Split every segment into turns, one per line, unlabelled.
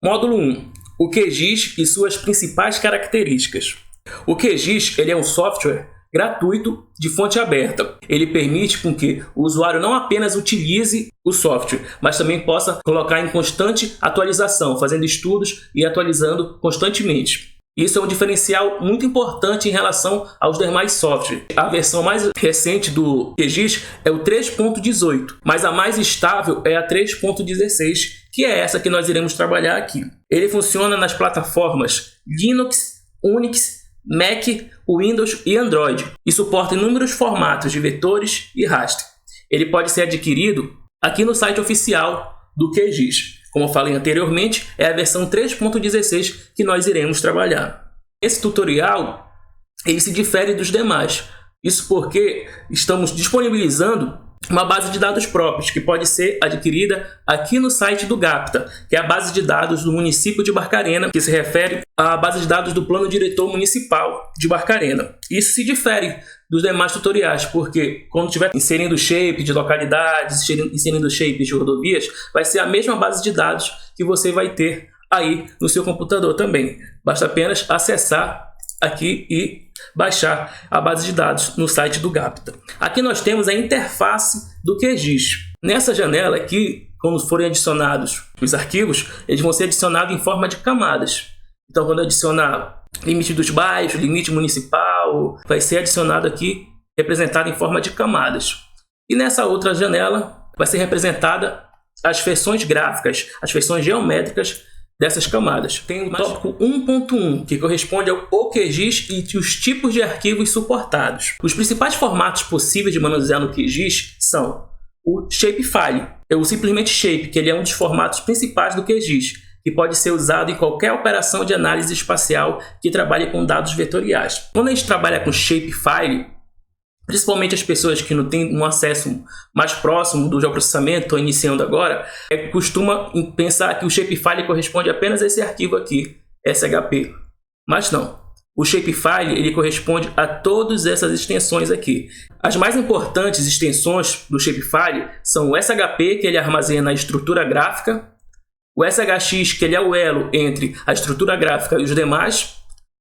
Módulo 1. O QGIS e suas principais características. O QGIS ele é um software gratuito de fonte aberta. Ele permite com que o usuário não apenas utilize o software, mas também possa colocar em constante atualização, fazendo estudos e atualizando constantemente. Isso é um diferencial muito importante em relação aos demais softwares. A versão mais recente do QGIS é o 3.18, mas a mais estável é a 3.16, que é essa que nós iremos trabalhar aqui. Ele funciona nas plataformas Linux, Unix, Mac, Windows e Android e suporta inúmeros formatos de vetores e raster. Ele pode ser adquirido aqui no site oficial do QGIS. Como eu falei anteriormente, é a versão 3.16 que nós iremos trabalhar. Esse tutorial ele se difere dos demais. Isso porque estamos disponibilizando uma base de dados próprios, que pode ser adquirida aqui no site do GAPTA, que é a base de dados do município de Barcarena, que se refere à base de dados do Plano Diretor Municipal de Barcarena. Isso se difere dos demais tutoriais, porque quando estiver inserindo shape de localidades, inserindo shape de rodovias, vai ser a mesma base de dados que você vai ter aí no seu computador também. Basta apenas acessar aqui e baixar a base de dados no site do GAPTA. Aqui nós temos a interface do QGIS. Nessa janela aqui, quando forem adicionados os arquivos, eles vão ser adicionados em forma de camadas. Então, quando adicionar limite dos bairros, limite municipal, vai ser adicionado aqui, representado em forma de camadas. E nessa outra janela vai ser representada as feições gráficas, as feições geométricas dessas camadas. Tem o tópico 1.1, que corresponde ao QGIS e os tipos de arquivos suportados. Os principais formatos possíveis de manusear no QGIS são o Shapefile, ou simplesmente Shape, que ele é um dos formatos principais do QGIS, que pode ser usado em qualquer operação de análise espacial que trabalhe com dados vetoriais. Quando a gente trabalha com Shapefile, principalmente as pessoas que não têm um acesso mais próximo do geoprocessamento, estão iniciando agora, costuma pensar que o Shapefile corresponde apenas a esse arquivo aqui, SHP. Mas não. O Shapefile ele corresponde a todas essas extensões aqui. As mais importantes extensões do Shapefile são o SHP, que ele armazena a estrutura gráfica, o SHX, que ele é o elo entre a estrutura gráfica e os demais,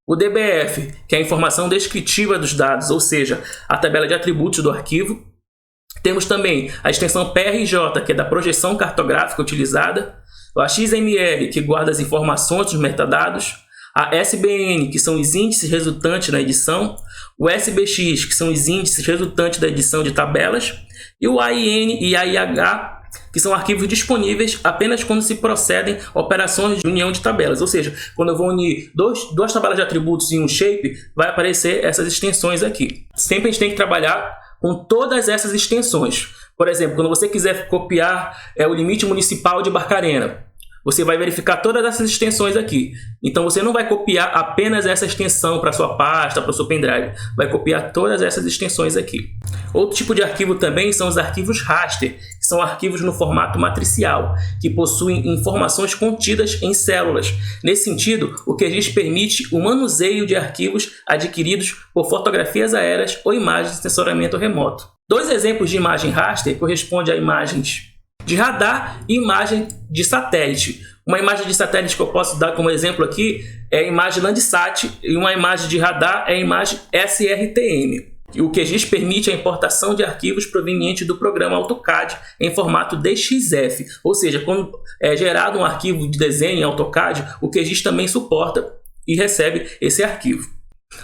o DBF, que é a informação descritiva dos dados, ou seja, a tabela de atributos do arquivo. Temos também a extensão PRJ, que é da projeção cartográfica utilizada, a XML, que guarda as informações dos metadados, a SBN, que são os índices resultantes da edição, o SBX, que são os índices resultantes da edição de tabelas, e o AIN e AIH, que são arquivos disponíveis apenas quando se procedem operações de união de tabelas. Ou seja, quando eu vou unir duas tabelas de atributos em um shape, vai aparecer essas extensões aqui. Sempre a gente tem que trabalhar com todas essas extensões. Por exemplo, quando você quiser copiar o limite municipal de Barcarena, você vai verificar todas essas extensões aqui. Então você não vai copiar apenas essa extensão para sua pasta, para o seu pendrive. Vai copiar todas essas extensões aqui. Outro tipo de arquivo também são os arquivos raster, que são arquivos no formato matricial, que possuem informações contidas em células. Nesse sentido, o QGIS permite o manuseio de arquivos adquiridos por fotografias aéreas ou imagens de sensoriamento remoto. Dois exemplos de imagem raster correspondem a imagens de radar e imagem de satélite. Uma imagem de satélite que eu posso dar como exemplo aqui é a imagem Landsat, e uma imagem de radar é a imagem SRTM. E o QGIS permite a importação de arquivos provenientes do programa AutoCAD em formato DXF, ou seja, quando é gerado um arquivo de desenho em AutoCAD, o QGIS também suporta e recebe esse arquivo.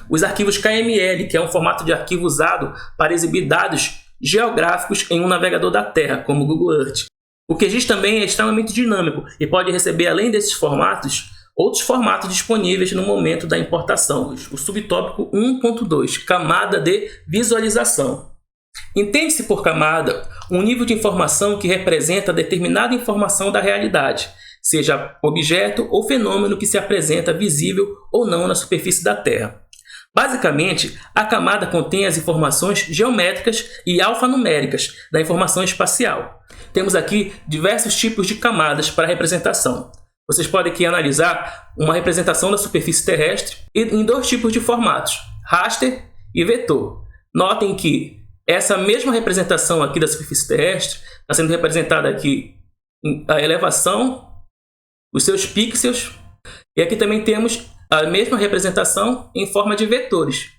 Os arquivos KML, que é um formato de arquivo usado para exibir dados geográficos em um navegador da Terra, como o Google Earth. O QGIS também é extremamente dinâmico e pode receber, além desses formatos, outros formatos disponíveis no momento da importação. O subtópico 1.2, camada de visualização. Entende-se por camada um nível de informação que representa determinada informação da realidade, seja objeto ou fenômeno que se apresenta visível ou não na superfície da Terra. Basicamente, a camada contém as informações geométricas e alfanuméricas da informação espacial. Temos aqui diversos tipos de camadas para representação. Vocês podem aqui analisar uma representação da superfície terrestre em dois tipos de formatos, raster e vetor. Notem que essa mesma representação aqui da superfície terrestre está sendo representada aqui a elevação os seus pixels. E aqui também temos a mesma representação em forma de vetores.